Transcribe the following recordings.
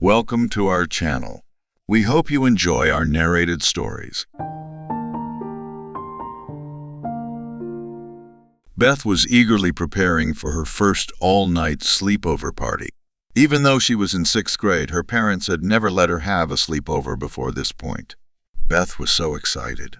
Welcome to our channel. We hope you enjoy our narrated stories. Beth was eagerly preparing for her first all-night sleepover party. Even though she was in 6th grade, her parents had never let her have a sleepover before this point. Beth was so excited.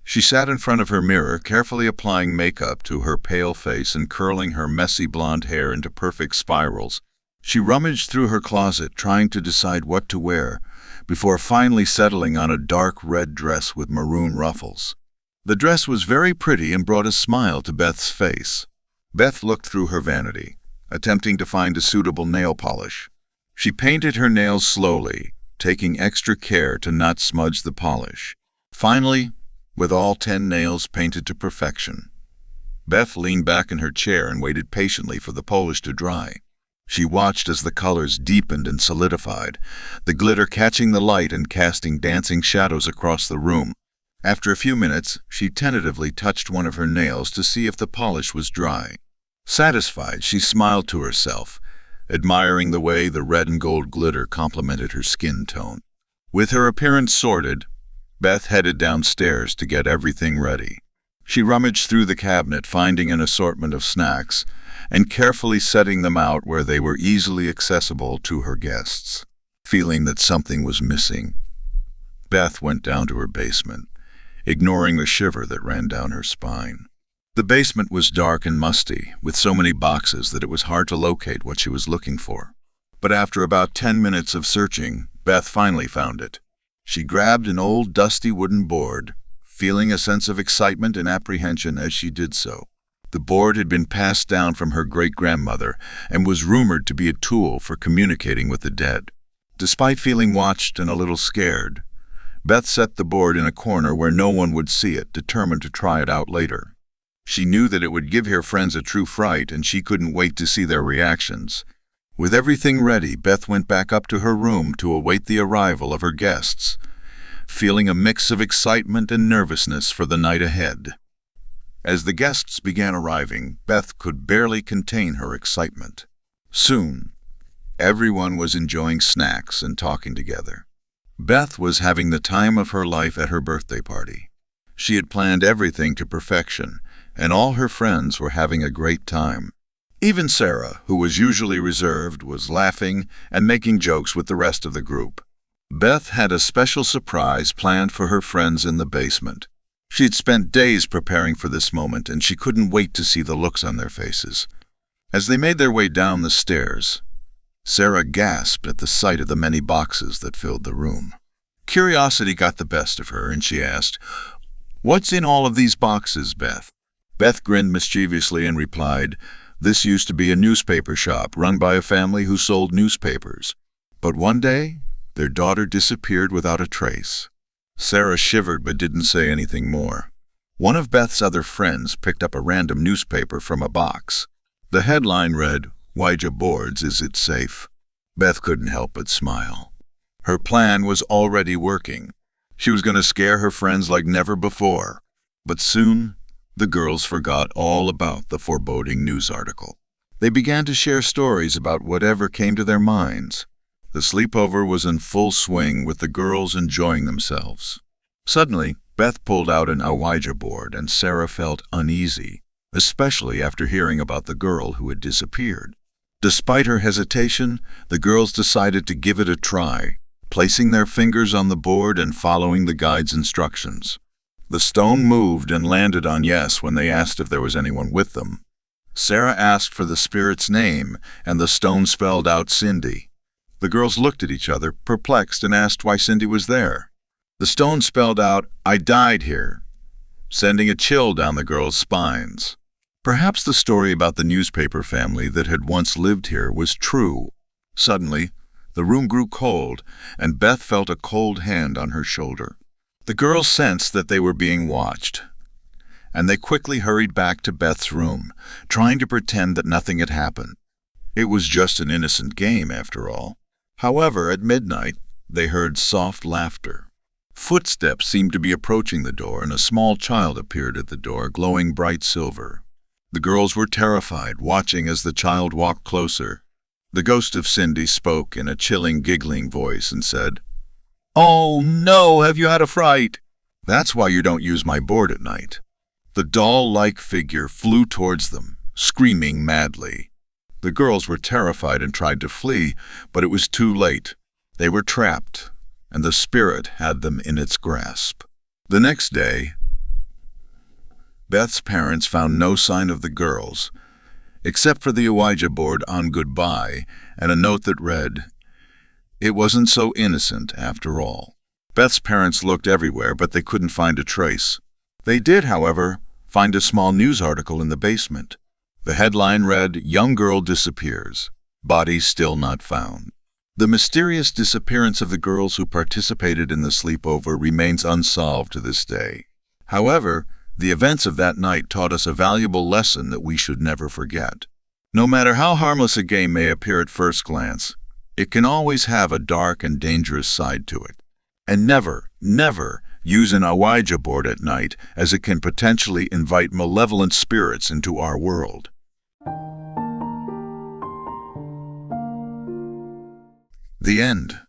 She sat in front of her mirror, carefully applying makeup to her pale face and curling her messy blonde hair into perfect spirals. She rummaged through her closet, trying to decide what to wear, before finally settling on a dark red dress with maroon ruffles. The dress was very pretty and brought a smile to Beth's face. Beth looked through her vanity, attempting to find a suitable nail polish. She painted her nails slowly, taking extra care to not smudge the polish. Finally, with all 10 nails painted to perfection, Beth leaned back in her chair and waited patiently for the polish to dry. She watched as the colors deepened and solidified, the glitter catching the light and casting dancing shadows across the room. After a few minutes, she tentatively touched one of her nails to see if the polish was dry. Satisfied, she smiled to herself, admiring the way the red and gold glitter complemented her skin tone. With her appearance sorted, Beth headed downstairs to get everything ready. She rummaged through the cabinet, finding an assortment of snacks, and carefully setting them out where they were easily accessible to her guests. Feeling that something was missing, Beth went down to her basement, ignoring the shiver that ran down her spine. The basement was dark and musty, with so many boxes that it was hard to locate what she was looking for. But after about 10 minutes of searching, Beth finally found it. She grabbed an old dusty wooden board, feeling a sense of excitement and apprehension as she did so. The board had been passed down from her great-grandmother and was rumored to be a tool for communicating with the dead. Despite feeling watched and a little scared, Beth set the board in a corner where no one would see it, determined to try it out later. She knew that it would give her friends a true fright, and she couldn't wait to see their reactions. With everything ready, Beth went back up to her room to await the arrival of her guests, feeling a mix of excitement and nervousness for the night ahead. As the guests began arriving, Beth could barely contain her excitement. Soon, everyone was enjoying snacks and talking together. Beth was having the time of her life at her birthday party. She had planned everything to perfection, and all her friends were having a great time. Even Sarah, who was usually reserved, was laughing and making jokes with the rest of the group. Beth had a special surprise planned for her friends in the basement. She had spent days preparing for this moment, and she couldn't wait to see the looks on their faces. As they made their way down the stairs, Sarah gasped at the sight of the many boxes that filled the room. Curiosity got the best of her, and she asked, "What's in all of these boxes, Beth?" Beth grinned mischievously and replied, "This used to be a newspaper shop run by a family who sold newspapers. But one day, their daughter disappeared without a trace." Sarah shivered but didn't say anything more. One of Beth's other friends picked up a random newspaper from a box. The headline read, "Ouija boards, is it safe?" Beth couldn't help but smile. Her plan was already working. She was going to scare her friends like never before. But soon, the girls forgot all about the foreboding news article. They began to share stories about whatever came to their minds. The sleepover was in full swing, with the girls enjoying themselves. Suddenly, Beth pulled out an Ouija board, and Sarah felt uneasy, especially after hearing about the girl who had disappeared. Despite her hesitation, the girls decided to give it a try, placing their fingers on the board and following the guide's instructions. The stone moved and landed on yes when they asked if there was anyone with them. Sarah asked for the spirit's name, and the stone spelled out Cindy. The girls looked at each other, perplexed, and asked why Cindy was there. The stone spelled out, "I died here," sending a chill down the girls' spines. Perhaps the story about the newspaper family that had once lived here was true. Suddenly, the room grew cold, and Beth felt a cold hand on her shoulder. The girls sensed that they were being watched, and they quickly hurried back to Beth's room, trying to pretend that nothing had happened. It was just an innocent game, after all. However, at midnight, they heard soft laughter. Footsteps seemed to be approaching the door, and a small child appeared at the door, glowing bright silver. The girls were terrified, watching as the child walked closer. The ghost of Cindy spoke in a chilling, giggling voice and said, "Oh no, have you had a fright? That's why you don't use my board at night." The doll-like figure flew towards them, screaming madly. The girls were terrified and tried to flee, but it was too late. They were trapped, and the spirit had them in its grasp. The next day, Beth's parents found no sign of the girls, except for the Ouija board on goodbye and a note that read, "It wasn't so innocent after all." Beth's parents looked everywhere, but they couldn't find a trace. They did, however, find a small news article in the basement. The headline read, "Young girl disappears. Body still not found." The mysterious disappearance of the girls who participated in the sleepover remains unsolved to this day. However, the events of that night taught us a valuable lesson that we should never forget. No matter how harmless a game may appear at first glance, it can always have a dark and dangerous side to it. And never, never use an Ouija board at night, as it can potentially invite malevolent spirits into our world. The end.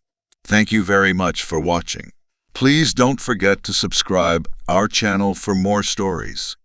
Thank you very much for watching. Please don't forget to subscribe our channel for more stories.